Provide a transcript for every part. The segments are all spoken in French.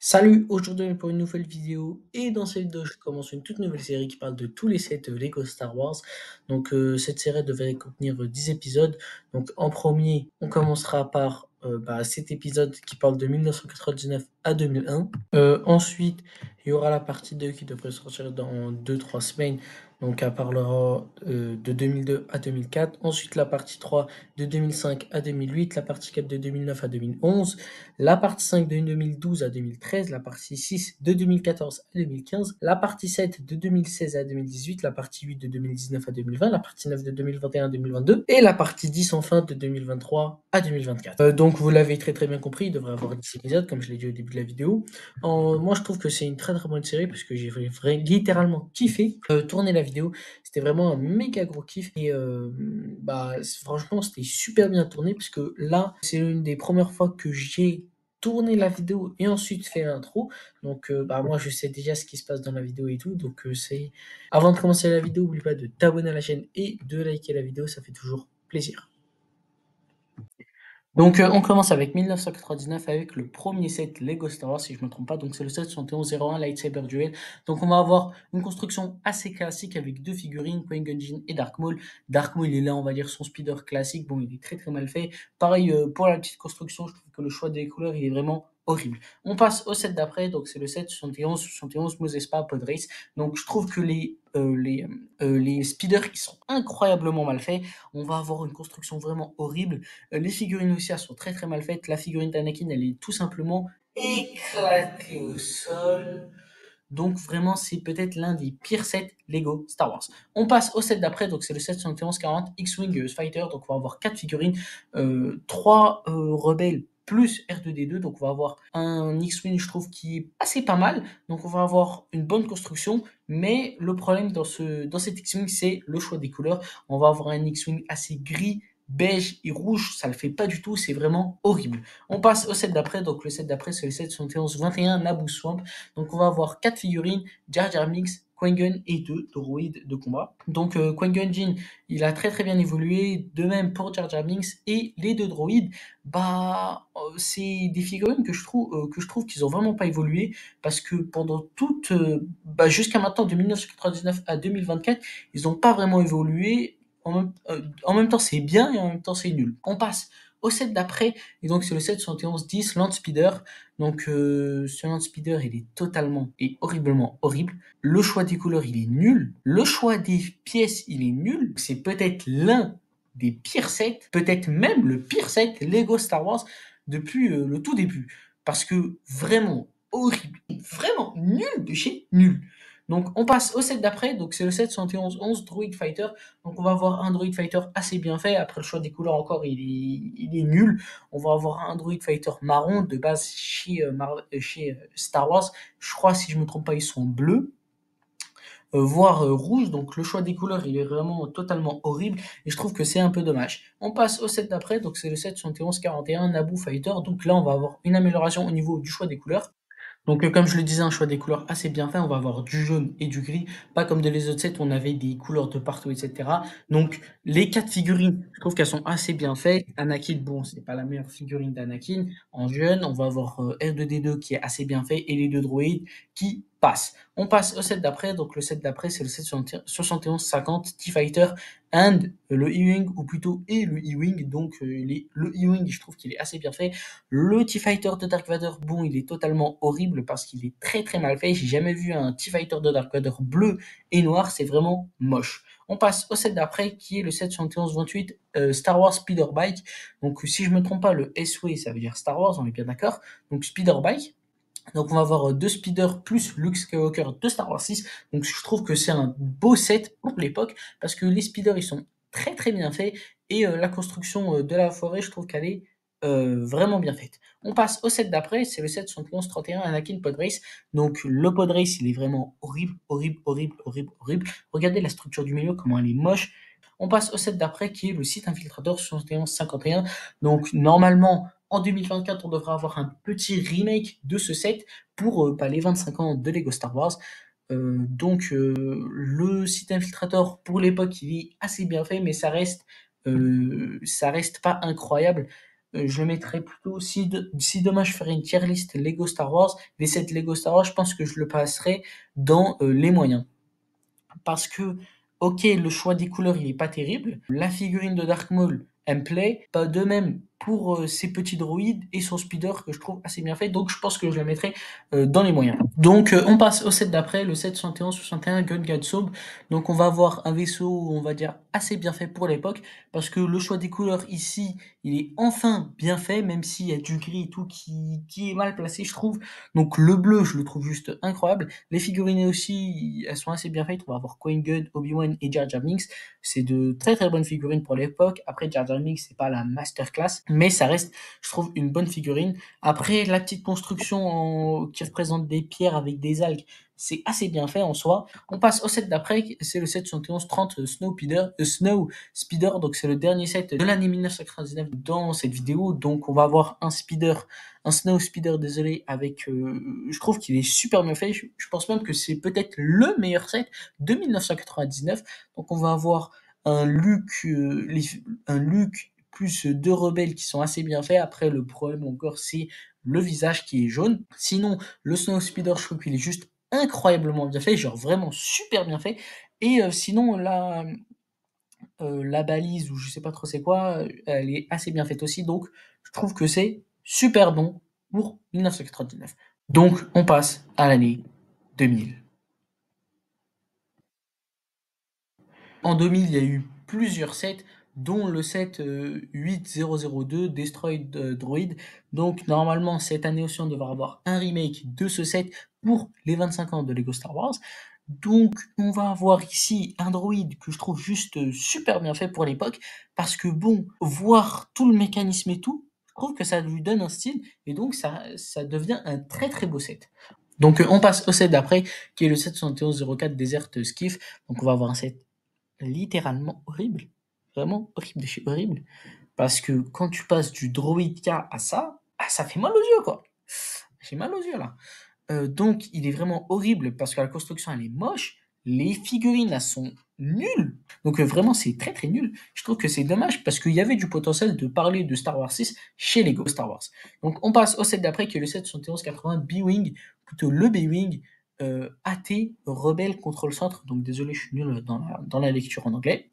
Salut, aujourd'hui pour une nouvelle vidéo et dans cette vidéo je commence une toute nouvelle série qui parle de tous les sets Lego Star Wars. Donc cette série devrait contenir 10 épisodes. Donc en premier on commencera par cet épisode qui parle de 1999 à 2001. Ensuite il y aura la partie 2 qui devrait sortir dans 2-3 semaines. Donc elle parlera de 2002 à 2004. Ensuite la partie 3 de 2005 à 2008. La partie 4 de 2009 à 2011. La partie 5 de 2012 à 2013, la partie 6 de 2014 à 2015, la partie 7 de 2016 à 2018, la partie 8 de 2019 à 2020, la partie 9 de 2021 à 2022 et la partie 10 enfin de 2023 à 2024. Donc vous l'avez très bien compris, il devrait y avoir 10 épisodes comme je l'ai dit au début de la vidéo. Moi je trouve que c'est une très bonne série parce que j'ai littéralement kiffé tourner la vidéo. C'était vraiment un méga gros kiff et franchement c'était super bien tourné parce que là c'est une des premières fois que j'ai tourner la vidéo et ensuite faire l'intro. Donc moi je sais déjà ce qui se passe dans la vidéo et tout. Donc c'est avant de commencer la vidéo, n'oublie pas de t'abonner à la chaîne et de liker la vidéo, ça fait toujours plaisir. Donc on commence avec 1999 avec le premier set Lego Star Wars si je me trompe pas, donc c'est le set 7101 Lightsaber Duel. Donc on va avoir une construction assez classique avec deux figurines, Qui-Gon Jinn et Dark Maul. Dark Maul il est là, on va dire son speeder classique, bon il est très mal fait. Pareil pour la petite construction, je trouve que le choix des couleurs il est vraiment horrible. On passe au set d'après, donc c'est le set 71 Mos Espa Pod Race. Donc je trouve que les speeders ils sont incroyablement mal faits. On va avoir une construction vraiment horrible. Les figurines aussi, elles sont très mal faites. La figurine d'Anakin, elle est tout simplement éclatée au sol. Donc vraiment, c'est peut-être l'un des pires sets Lego Star Wars. On passe au set d'après, donc c'est le set 7140 X-Wing Fighter. Donc on va avoir 4 figurines, 3 rebelles plus R2D2. Donc on va avoir un X-Wing, je trouve, qui est assez pas mal. Donc on va avoir une bonne construction. Mais le problème dans cet X-Wing, c'est le choix des couleurs. On va avoir un X-Wing assez gris, beige et rouge, ça le fait pas du tout, c'est vraiment horrible. On passe au set d'après, donc le set d'après c'est le set 71-21 Naboo Swamp. Donc on va avoir 4 figurines, Jar Jar Binks, Qui-Gon et 2 droïdes de combat. Donc Qui-Gon Jinn, il a très bien évolué, de même pour Jar Jar Binks et les 2 droïdes, c'est des figurines que je trouve qu'ils ont vraiment pas évolué parce que pendant toute jusqu'à maintenant de 1999 à 2024, ils ont pas vraiment évolué. En même temps, c'est bien et en même temps, c'est nul. On passe au set d'après, et donc c'est le set 7110 Land Speeder. Donc ce Land Speeder, il est totalement et horriblement horrible. Le choix des couleurs, il est nul. Le choix des pièces, il est nul. C'est peut-être l'un des pires sets, peut-être même le pire set Lego Star Wars depuis le tout début. Parce que vraiment horrible, vraiment nul de chez nul. Donc on passe au set d'après, donc c'est le set 7111 Droid Fighter. Donc on va avoir un Droid Fighter assez bien fait. Après le choix des couleurs encore, il est nul. On va avoir un Droid Fighter marron de base chez Star Wars. Je crois si je me trompe pas, ils sont bleus. Voire rouge, donc le choix des couleurs il est vraiment totalement horrible et je trouve que c'est un peu dommage. On passe au set d'après, donc c'est le set 7141 Naboo Fighter, donc là on va avoir une amélioration au niveau du choix des couleurs. Donc comme je le disais, un choix des couleurs assez bien fait, on va avoir du jaune et du gris, pas comme dans les autres sets où on avait des couleurs de partout, etc. Donc les 4 figurines, je trouve qu'elles sont assez bien faites. Anakin, bon, c'est pas la meilleure figurine d'Anakin. En jaune, on va avoir R2D2 qui est assez bien fait et les 2 droïdes qui passent. On passe au set d'après, donc le set d'après c'est le set 7150 T-Fighter and le E-Wing, ou plutôt et le E-Wing, donc le E-Wing je trouve qu'il est assez bien fait. Le T-Fighter de Dark Vador, bon, il est totalement horrible parce qu'il est très mal fait. J'ai jamais vu un T-Fighter de Dark Vador bleu et noir, c'est vraiment moche. On passe au set d'après qui est le set 7128 Star Wars Speeder Bike. Donc si je me trompe pas, le SW ça veut dire Star Wars, on est bien d'accord. Donc Speeder Bike. Donc on va avoir deux speeders plus Luke Skywalker de Star Wars 6. Donc je trouve que c'est un beau set pour l'époque parce que les speeders ils sont très bien faits et la construction de la forêt je trouve qu'elle est vraiment bien faite. On passe au set d'après, c'est le set 7131 Anakin Pod Race. Donc le Pod Race il est vraiment horrible. Regardez la structure du milieu, comment elle est moche. On passe au set d'après qui est le site infiltrator 7151. Donc normalement en 2024, on devrait avoir un petit remake de ce set pour les 25 ans de Lego Star Wars. Le site infiltrator pour l'époque il est assez bien fait, mais ça reste pas incroyable. je le mettrais plutôt si demain je ferais une tier list Lego Star Wars, les 7 Lego Star Wars, je pense que je le passerais dans, les moyens. Parce que, OK, le choix des couleurs, il est pas terrible. La figurine de Dark Maul, elle me plaît. Pas de même pour ses petits droïdes et son speeder que je trouve assez bien fait. Donc je pense que je la mettrai dans les moyens. Donc on passe au set d'après, le set 71-61 Gun Soap. Donc on va avoir un vaisseau, on va dire, assez bien fait pour l'époque. Parce que le choix des couleurs ici, il est enfin bien fait, même s'il y a du gris et tout qui est mal placé, je trouve. Donc le bleu, je le trouve juste incroyable. Les figurines aussi, elles sont assez bien faites. On va avoir Qui-Gon, Obi-Wan et Jar Jar Binks. C'est de très très bonnes figurines pour l'époque. Après, Jar Jar Binks, c'est pas la masterclass, mais ça reste, je trouve, une bonne figurine. Après, la petite construction qui représente des pierres avec des algues, c'est assez bien fait en soi. On passe au set d'après, c'est le set 71-30 Snow Speeder, donc c'est le dernier set de l'année 1999 dans cette vidéo. Donc on va avoir un Snow Speeder, désolé, avec, je trouve qu'il est super bien fait. Je pense même que c'est peut-être le meilleur set de 1999. Donc on va avoir un Luke, un Luke plus deux rebelles qui sont assez bien faits. Après, le problème encore, c'est le visage qui est jaune. Sinon, le Snow Speeder, je trouve qu'il est juste incroyablement bien fait, genre vraiment super bien fait. Et sinon, la balise ou je sais pas trop c'est quoi, elle est assez bien faite aussi. Donc, je trouve que c'est super bon pour 1999. Donc, on passe à l'année 2000. En 2000, il y a eu plusieurs sets, dont le set 8002 Destroy Droid. Donc, normalement, cette année aussi, on devrait avoir un remake de ce set pour les 25 ans de Lego Star Wars. Donc, on va avoir ici un droïde que je trouve juste super bien fait pour l'époque, parce que bon, voir tout le mécanisme et tout, je trouve que ça lui donne un style, et donc ça devient un très très beau set. Donc, on passe au set d'après, qui est le set 7104 Desert Skiff. Donc, on va avoir un set littéralement horrible. Vraiment horrible de chez horrible. Parce que quand tu passes du Droid K à ça, ah, ça fait mal aux yeux, quoi. J'ai mal aux yeux, là. Donc, il est vraiment horrible parce que la construction, elle est moche. Les figurines, elles sont nulles. Donc, vraiment, c'est très, très nul. Je trouve que c'est dommage parce qu'il y avait du potentiel de parler de Star Wars 6 chez Lego Star Wars. Donc, on passe au set d'après qui est le set 7180 B-Wing, plutôt le B-Wing, AT, rebelle contre le centre. Donc, désolé, je suis nul dans la lecture en anglais.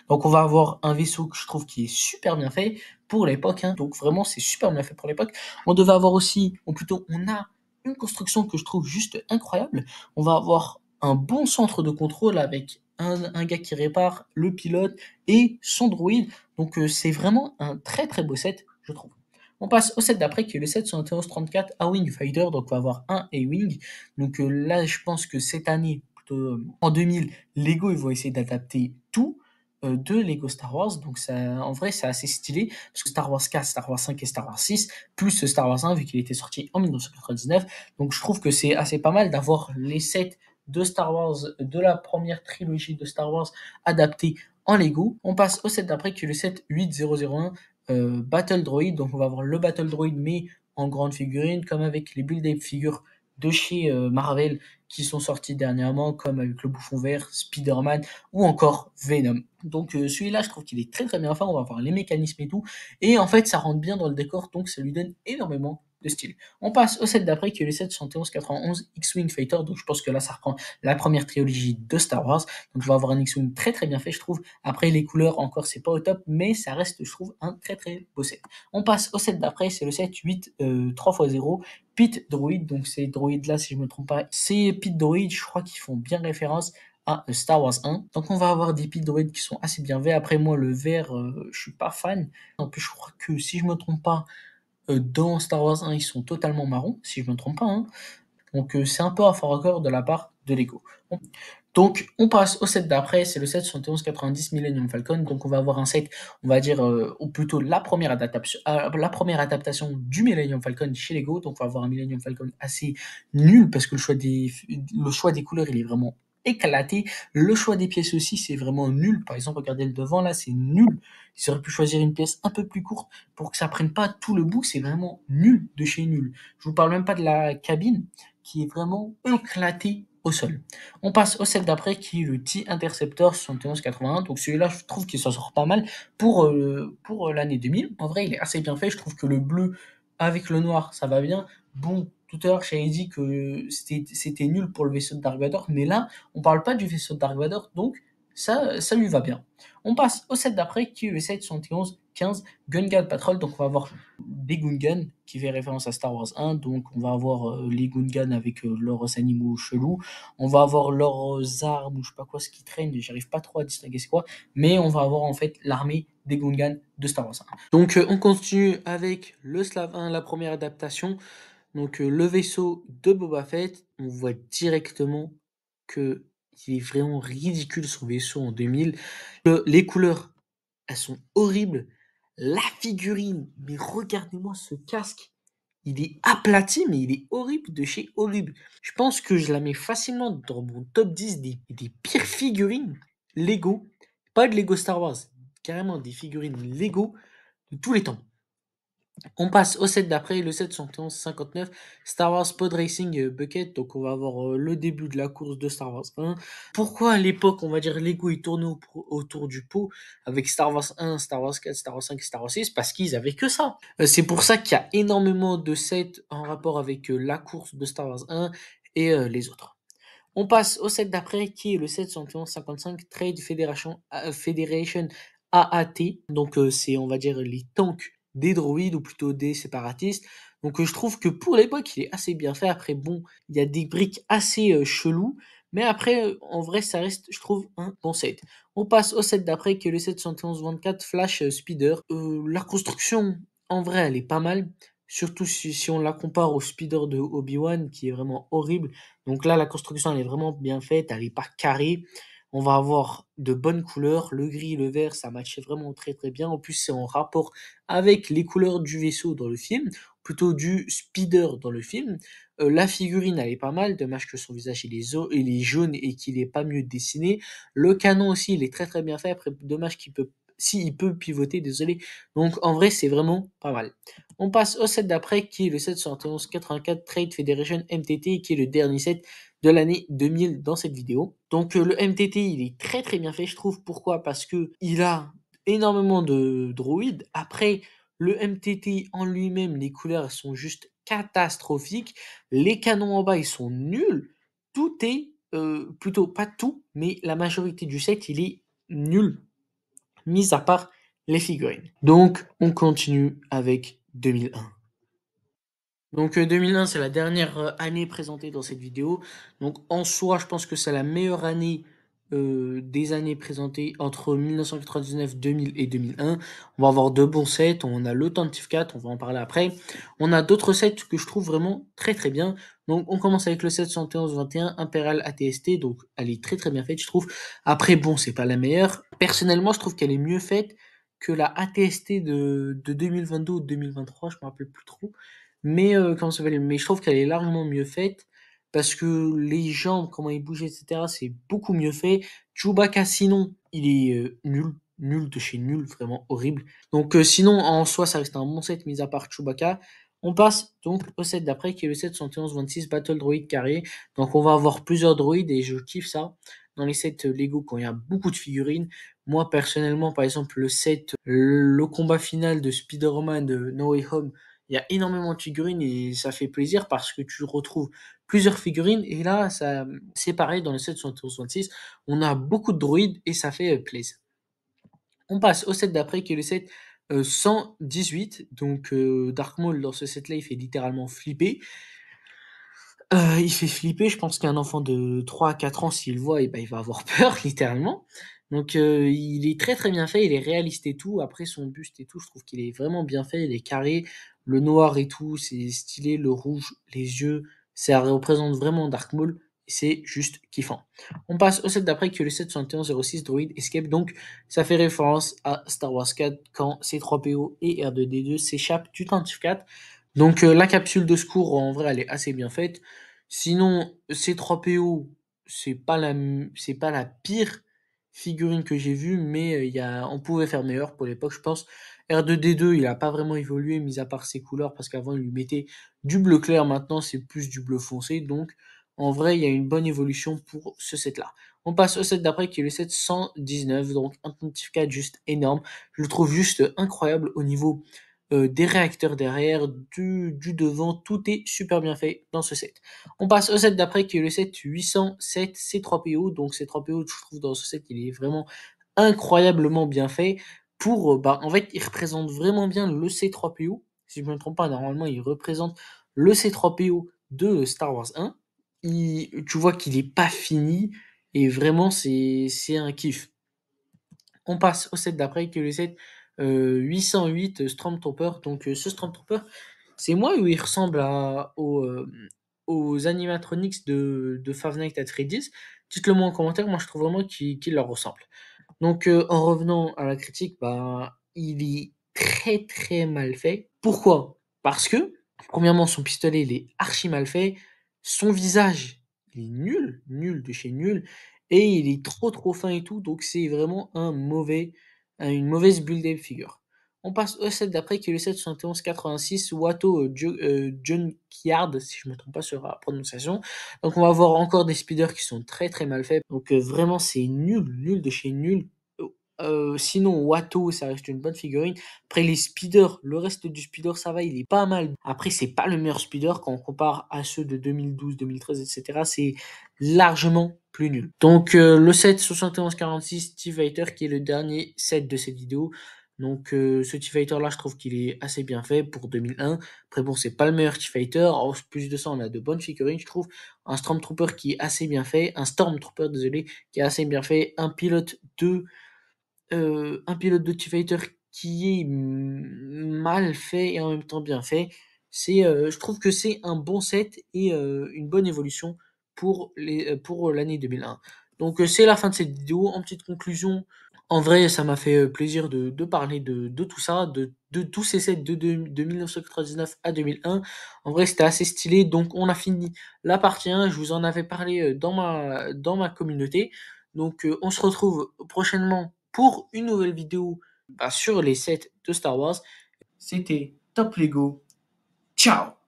Donc, on va avoir un vaisseau que je trouve qui est super bien fait pour l'époque, hein. Donc, vraiment, c'est super bien fait pour l'époque. On devait avoir aussi, ou plutôt, on a une construction que je trouve juste incroyable. On va avoir un bon centre de contrôle avec un gars qui répare, le pilote et son droïde. Donc c'est vraiment un très très beau set, je trouve. On passe au set d'après qui est le set 7134 A-Wing Fighter. Donc on va avoir un A-Wing. Donc là, je pense que cette année, plutôt en 2000, Lego ils vont essayer d'adapter tout de Lego Star Wars. Donc ça, en vrai, c'est assez stylé parce que Star Wars 4, Star Wars 5 et Star Wars 6 plus Star Wars 1 vu qu'il était sorti en 1999. Donc je trouve que c'est assez pas mal d'avoir les sets de Star Wars, de la première trilogie de Star Wars adaptés en Lego. On passe au set d'après qui est le set 8001 Battle Droid. Donc on va avoir le Battle Droid mais en grande figurine comme avec les build-up figures de chez Marvel qui sont sortis dernièrement comme avec le Bouffon Vert, Spider-Man ou encore Venom. Donc celui-là je trouve qu'il est très très bien fait, on va voir les mécanismes et tout et en fait ça rentre bien dans le décor donc ça lui donne énormément de style. On passe au set d'après qui est le set 7191 X-Wing Fighter. Donc je pense que là ça reprend la première trilogie de Star Wars. Donc je vais avoir un X-Wing très très bien fait je trouve. Après les couleurs encore c'est pas au top mais ça reste je trouve un très très beau set. On passe au set d'après, c'est le set 8 3x0 Pit Droid. Donc ces droïdes là si je me trompe pas, ces Pit Droid je crois qu'ils font bien référence à Star Wars 1. Donc on va avoir des Pit Droid qui sont assez bien faits. Après moi le vert je suis pas fan. En plus je crois que si je me trompe pas dans Star Wars 1, ils sont totalement marrons, si je ne me trompe pas, hein. Donc c'est un peu un fort record de la part de Lego. Donc on passe au set d'après, c'est le set 7190 Millennium Falcon. Donc on va avoir un set, on va dire, ou plutôt la première adaptation du Millennium Falcon chez Lego. Donc on va avoir un Millennium Falcon assez nul parce que le choix des couleurs il est vraiment éclaté. Le choix des pièces aussi c'est vraiment nul. Par exemple regardez le devant là c'est nul. Ils auraient pu choisir une pièce un peu plus courte pour que ça prenne pas tout le bout. C'est vraiment nul de chez nul. Je vous parle même pas de la cabine qui est vraiment éclatée au sol. On passe au set d'après qui est le T-Interceptor 7181. Donc celui-là, je trouve qu'il s'en sort pas mal pour l'année 2000. En vrai, il est assez bien fait. Je trouve que le bleu avec le noir, ça va bien. Bon, tout à l'heure, j'avais dit que c'était nul pour le vaisseau de Dark Vador, mais là, on parle pas du vaisseau de Dark Vador, donc ça lui va bien. On passe au set d'après qui est le set 7115 Gungan Patrol. Donc on va avoir des Gungans qui fait référence à Star Wars 1. Donc on va avoir les Gungans avec leurs animaux chelous. On va avoir leurs armes ou je sais pas quoi, ce qui traîne. J'arrive pas trop à distinguer c'est quoi. Mais on va avoir en fait l'armée des Gungans de Star Wars 1. Donc on continue avec le Slav 1, la première adaptation. Donc le vaisseau de Boba Fett, on voit directement que il est vraiment ridicule son vaisseau en 2000. Les couleurs, elles sont horribles. La figurine, mais regardez-moi ce casque. Il est aplati, mais il est horrible de chez horrible. Je pense que je la mets facilement dans mon top 10 des pires figurines Lego. Pas de Lego Star Wars, carrément des figurines Lego de tous les temps. On passe au set d'après, le set 71-59, Star Wars Pod Racing Bucket. Donc on va avoir le début de la course de Star Wars 1. Pourquoi à l'époque, on va dire, Lego il tournait autour du pot avec Star Wars 1, Star Wars 4, Star Wars 5 et Star Wars 6? Parce qu'ils avaient que ça. C'est pour ça qu'il y a énormément de sets en rapport avec la course de Star Wars 1 et les autres. On passe au set d'après qui est le set 71-55 Trade Federation AAT. Donc c'est on va dire les tanks des droïdes ou plutôt des séparatistes. Donc je trouve que pour l'époque il est assez bien fait. Après bon, il y a des briques assez chelous. Mais après, en vrai, ça reste, je trouve, un bon set. On passe au set d'après, qui est le set 71-24 Flash Speeder. La construction, en vrai, elle est pas mal. Surtout si on la compare au Speeder de Obi-Wan, qui est vraiment horrible. Donc là, la construction, elle est vraiment bien faite, elle est pas carrée. On va avoir de bonnes couleurs. Le gris, le vert, ça matchait vraiment très très bien. En plus, c'est en rapport avec les couleurs du vaisseau dans le film, plutôt du speeder dans le film. La figurine, elle est pas mal. Dommage que son visage il est jaune et qu'il est pas mieux dessiné. Le canon aussi, il est très très bien fait. Après, dommage qu'il peut, si il peut pivoter, désolé. Donc en vrai, c'est vraiment pas mal. On passe au set d'après, qui est le set 71-84 Trade Federation MTT, qui est le dernier set de l'année 2000 dans cette vidéo. Donc le MTT, il est très très bien fait, je trouve. Pourquoi? Parce que il a énormément de droïdes. Après, le MTT en lui-même, les couleurs sont juste catastrophiques. Les canons en bas, ils sont nuls. Tout est, plutôt pas tout, mais la majorité du set, il est nul, mis à part les figurines. Donc, on continue avec 2001. Donc 2001, c'est la dernière année présentée dans cette vidéo. Donc en soi, je pense que c'est la meilleure année des années présentées entre 1999, 2000 et 2001. On va avoir de bons sets. On a le Tantive 4, on va en parler après. On a d'autres sets que je trouve vraiment très très bien. Donc on commence avec le set 71-21 Imperial ATST. Donc elle est très très bien faite, je trouve. Après, bon, c'est pas la meilleure. Personnellement, je trouve qu'elle est mieux faite que la ATST de 2022 ou 2023, je me rappelle plus trop. Mais comment ça s'appelle? Mais je trouve qu'elle est largement mieux faite parce que les jambes, comment ils bougent, etc., c'est beaucoup mieux fait. Chewbacca, sinon, il est nul, nul de chez nul, vraiment horrible. Donc sinon, en soi, ça reste un bon set, mis à part Chewbacca. On passe donc au set d'après, qui est le set 71-26 Battle Droid carré. Donc on va avoir plusieurs droïdes et je kiffe ça. Dans les sets Lego, quand il y a beaucoup de figurines, moi personnellement, par exemple, le set, le combat final de Spider-Man de No Way Home, il y a énormément de figurines et ça fait plaisir parce que tu retrouves plusieurs figurines. Et là, ça, c'est pareil dans le set 66, on a beaucoup de droïdes et ça fait plaisir. On passe au set d'après qui est le set 118. Donc Dark Maul dans ce set là, il fait littéralement flipper. Il fait flipper, je pense qu'un enfant de 3 à 4 ans, s'il le voit, et ben, il va avoir peur, littéralement. Donc, il est très très bien fait, il est réaliste et tout. Après, son buste et tout, je trouve qu'il est vraiment bien fait, il est carré. Le noir et tout, c'est stylé. Le rouge, les yeux, ça représente vraiment Dark Maul. Et c'est juste kiffant. On passe au set d'après qui est le 77106 Droid Escape. Donc, ça fait référence à Star Wars 4 quand C3PO et R2D2 s'échappent du 34. Donc, la capsule de secours, en vrai, elle est assez bien faite. Sinon, C3PO, c'est pas la pire figurine que j'ai vue, mais on pouvait faire meilleur pour l'époque, je pense. R2D2, il a pas vraiment évolué, mis à part ses couleurs, parce qu'avant, il lui mettait du bleu clair, maintenant, c'est plus du bleu foncé. Donc, En vrai, il y a une bonne évolution pour ce set-là. On passe au set d'après qui est le set 119, donc un pontificat juste énorme. Je le trouve juste incroyable au niveau des réacteurs derrière, du devant, tout est super bien fait dans ce set. On passe au set d'après qui est le set 807 C3PO, donc C3PO, je trouve dans ce set il est vraiment incroyablement bien fait. En fait, il représente vraiment bien le C3PO. Si je ne me trompe pas, normalement, il représente le C3PO de Star Wars 1. Tu vois qu'il est pas fini et vraiment c'est un kiff. On passe au set d'après qui est le set 808 Stormtrooper. Donc ce Stormtrooper, c'est moi où il ressemble aux animatronics de Five Nights at Freddy's. Dites-le moi en commentaire, moi je trouve vraiment qu'il leur ressemble. Donc en revenant à la critique, bah, il est très très mal fait. Pourquoi? Parce que, premièrement, son pistolet, il est archi mal fait. Son visage, il est nul, nul de chez nul. Et il est trop trop fin et tout. Donc c'est vraiment une mauvaise build-up figure. On passe au set d'après qui est le set 7186 Watto Junkyard, si je ne me trompe pas sur la prononciation. Donc on va voir encore des speeders qui sont très très mal faits. Donc vraiment c'est nul, nul de chez nul. Sinon Watto ça reste une bonne figurine. Après les speeders, le reste du speeder ça va, il est pas mal. Après c'est pas le meilleur speeder quand on compare à ceux de 2012, 2013, etc. C'est largement plus nul. Donc le set 7146 T-Fighter qui est le dernier set de cette vidéo. Donc ce T-Fighter là je trouve qu'il est assez bien fait pour 2001. Après bon c'est pas le meilleur T-Fighter. En plus de ça on a de bonnes figurines je trouve. Un Stormtrooper qui est assez bien fait. Un Stormtrooper désolé qui est assez bien fait. Un pilote de T-Fighter qui est mal fait et en même temps bien fait. Je trouve que c'est un bon set et une bonne évolution pour l'année 2001. Donc c'est la fin de cette vidéo. En petite conclusion, en vrai, ça m'a fait plaisir de parler de tout ça, de tous ces sets de 1999 à 2001. En vrai, c'était assez stylé. Donc, on a fini la partie 1. Je vous en avais parlé dans ma communauté. Donc, on se retrouve prochainement pour une nouvelle vidéo sur les sets de Star Wars. C'était Top Lego. Ciao!